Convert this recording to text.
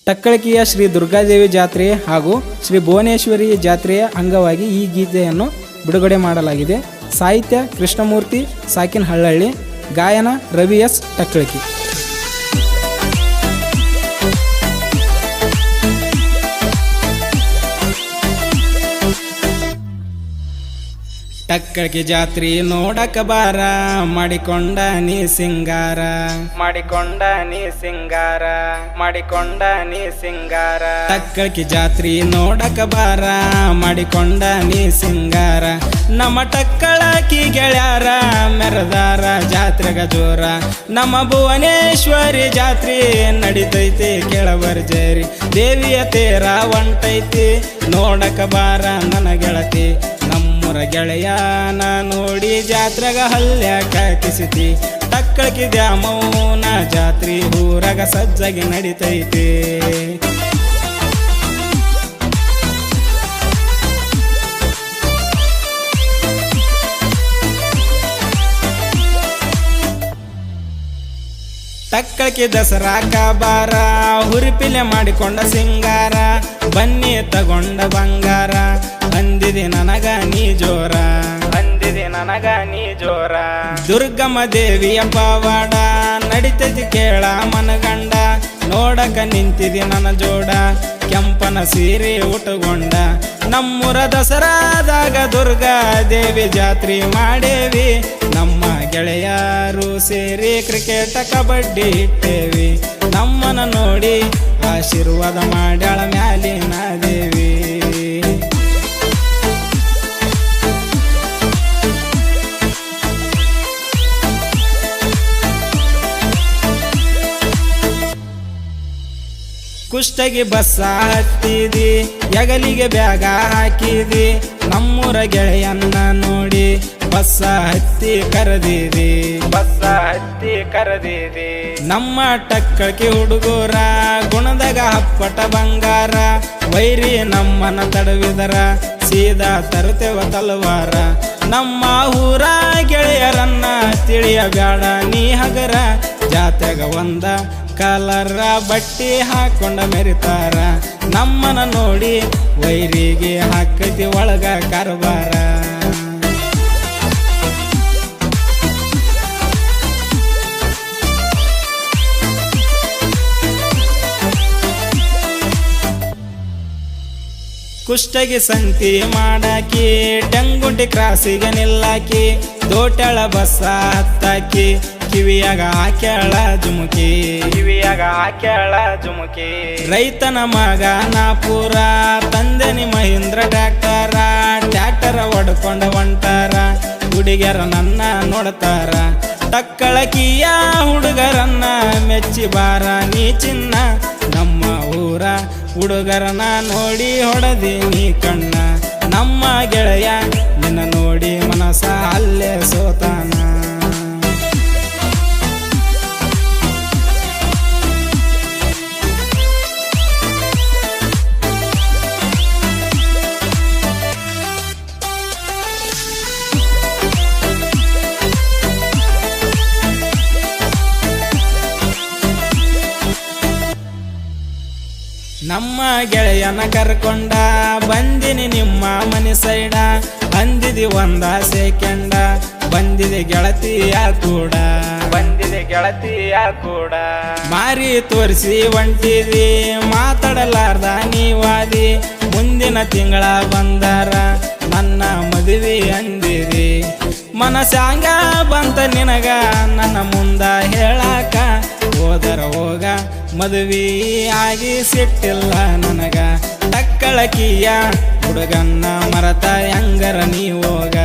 ಟಕ್ಕಳಕಿಯ ಶ್ರೀ ದುರ್ಗಾದೇವಿ ಜಾತ್ರೆ ಹಾಗೂ ಶ್ರೀ ಭುವನೇಶ್ವರಿ ಜಾತ್ರೆಯ ಅಂಗವಾಗಿ ಈ ಗೀತೆಯನ್ನು ಬಿಡುಗಡೆ ಮಾಡಲಾಗಿದೆ. ಸಾಹಿತ್ಯ ಕೃಷ್ಣಮೂರ್ತಿ ಸಾಕಿನಹಳ್ಳಿ, ಗಾಯನ ರವಿ ಎಸ್ ಟಕ್ಕಳಕಿ. ಟಕ್ಕಳಕಿ ಜಾತ್ರಿ ನೋಡಕ ಬಾರ, ಮಾಡಿಕೊಂಡ ನೀ ಸಿಂಗಾರ, ಮಾಡಿಕೊಂಡ ನೀ ಸಿಂಗಾರ, ಮಾಡಿಕೊಂಡ ನೀ ಸಿಂಗಾರ. ಟಕ್ಕಳಕಿ ಜಾತ್ರಿ ನೋಡಕ ಬಾರ, ಮಾಡಿಕೊಂಡ ನೀ ಸಿಂಗಾರ. ನಮ್ಮ ಟಕ್ಕಳಕಿ ಗೆಳ್ಯಾರ ಮೆರದಾರ ಜಾತ್ರೆಗ ಜೋರ. ನಮ್ಮ ಭುವನೇಶ್ವರಿ ಜಾತ್ರೆ ನಡಿತೈತಿ ಕೆಳವರ್ಜೇರಿ. ದೇವಿಯ ತೇರ ಒಂಟೈತಿ ನೋಡಕ ಬಾರ ನನ್ನ ಗೆಳತಿ. ನಮ್ಮೂರ ಗೆಳೆಯನ ನೋಡಿ ಜಾತ್ರೆಗ ಹಲ್ಯಾಕ ಕಿಸಿತಿ. ಟಕ್ಕಳಕಿ ದ್ಯಾಮೌನ ಜಾತ್ರಿ ಊರಗ ಸಜ್ಜಾಗಿ ನಡಿತೈತಿ. ಟಕ್ಕಳಕಿ ದಸರಾಕ ಬಾರ, ಹುರಿಪಿಲೆ ಮಾಡಿಕೊಂಡ ಸಿಂಗಾರ. ಬನ್ನಿ ತಗೊಂಡ ಬಂಗಾರ, ಅಂದಿದೆ ನನಗ ನೀ ಜೋರ, ಅಂದಿದೆ ನನಗ ನೀ ಜೋರ. ದುರ್ಗಮ್ಮ ದೇವಿಯ ಪವಾಡ ನಡಿತೈತಿ ಕೇಳ ಮನಗಂಡ. ನೋಡಕ ನಿಂತಿದೆ ನನ್ನ ಜೋಡ, ಕೆಂಪನ ಸೀರೆ ಉಟುಗೊಂಡ. ನಮ್ಮೂರ ದಸರಾದಾಗ ದುರ್ಗಾ ದೇವಿ ಜಾತ್ರೆ ಮಾಡೇವಿ. ನಮ್ಮ ಗೆಳೆಯರು ಸೇರಿ ಕ್ರಿಕೆಟ್ ಕಬಡ್ಡಿ ಇಟ್ಟೇವಿ. ನಮ್ಮನ ನೋಡಿ ಆಶೀರ್ವಾದ ಮಾಡ್ಯಾಳ ಮ್ಯಾಲಿನ ದೇವಿ. ಕುಷ್ಟಗಿ ಬಸ್ಸ ಹತ್ತಿದಿ, ಎಗಲಿಗೆ ಬ್ಯಾಗ ಹಾಕಿದಿ. ನಮ್ಮೂರ ಗೆಳೆಯನ್ನ ನೋಡಿ ಬಸ್ಸ ಹತ್ತಿ ಕರೆದಿದಿ, ಬಸ್ಸ ಹತ್ತಿ ಕರೆದಿದಿ. ನಮ್ಮ ಟಕ್ಕಳಕಿ ಹುಡುಗರ ಗುಣದಾಗ ಹಪ್ಪಟ ಬಂಗಾರ. ವೈರಿ ನಮ್ಮನ ತಡವಿದರ ಸೀದಾ ತರುತ್ತೇವ ತಲವಾರ. ನಮ್ಮ ಊರ ಗೆಳೆಯರನ್ನ ತಿಳಿಯಬ್ಯಾಡ ನೀ ಹಗರ. ಜಾತ್ರೆಗ ಒಂದ ಕಲರ ಬಟ್ಟಿ ಹಾಕೊಂಡ ಮೆರಿತಾರ. ನಮ್ಮನ ನೋಡಿ ವೈರಿಗೆ ಹಾಕೈತಿ ಒಳಗ ಕಾರ್ಬಾರ. ಕುಷ್ಟಗಿ ಸಂತಿ ಮಾಡಾಕಿ, ಟಂಗುಂಟಿ ಕ್ರಾಸಿಗೆ ನಿಲ್ಲಾಕಿ. ದೋಟಳ ಬಸ್ಸ ಹತ್ತಾಕಿ, ಕಿವಿಯಾಗ ಹಾಕ್ಯಾಳ ಜುಮುಕಿ, ಕಿವಿಯಾಗ ಹಾಕ್ಯಾಳ ಜುಮುಕಿ. ರೈತನ ಮಗ ನಾಪೂರ, ತಂದೆನಿ ಮಹೀಂದ್ರ ಟ್ರ್ಯಾಕ್ಟರ. ಟ್ರ್ಯಾಕ್ಟರ ಹೊಡ್ಕೊಂಡ ಹೊಂಟಾರ, ಹುಡುಗ್ಯಾರ ನನ್ನ ನೋಡ್ತಾರ. ಟಕ್ಕಳಕಿಯ ಹುಡುಗರನ್ನ ಮೆಚ್ಚಿ ಬಾರ ನೀ ಚಿನ್ನ. ನಮ್ಮ ಊರ ಹುಡುಗರನ್ನ ನೋಡಿ ಹೊಡೆದೀನಿ ಕಣ್ಣ. ನಮ್ಮ ಗೆಳೆಯ ನಿನ್ನ ನೋಡಿ ಮನಸ ಅಲ್ಲೇ ಸೋತಾನ. ನಮ್ಮ ಗೆಳೆಯನ ಕರ್ಕೊಂಡ ಬಂದಿನಿ ನಿಮ್ಮ ಮನೆ ಸೈಡ. ಅಂದಿದಿ ಒಂದ ಸೆಕೆಂಡ, ಬಂದಿದೆ ಗೆಳತಿಯ ಕೂಡ, ಬಂದಿದೆ ಗೆಳತಿಯ ಕೂಡ. ಮಾರಿ ತೋರಿಸಿ ಹೊಂಟಿದಿ, ಮಾತಾಡಲಾರ್ದ ನೀವಾದಿ. ಮುಂದಿನ ತಿಂಗಳ ಬಂದಾರ ನನ್ನ ಮದುವೆ ಅಂದಿರಿ. ಮನಸ್ಯಾಂಗ ಬಂತ ನಿನಗ ನನ್ನ ಮುಂದ ಹೇಳಾಕ. ಹೋದರ ಹೋಗ ಮದುವೆ ಆಗಿ ಸಿಟ್ಟಿಲ್ಲ ನನಗ. ಟಕ್ಕಳಕಿಯ ಹುಡುಗನ್ನ ಮರತ ಹೆಂಗರ ನೀ ಹೋಗ.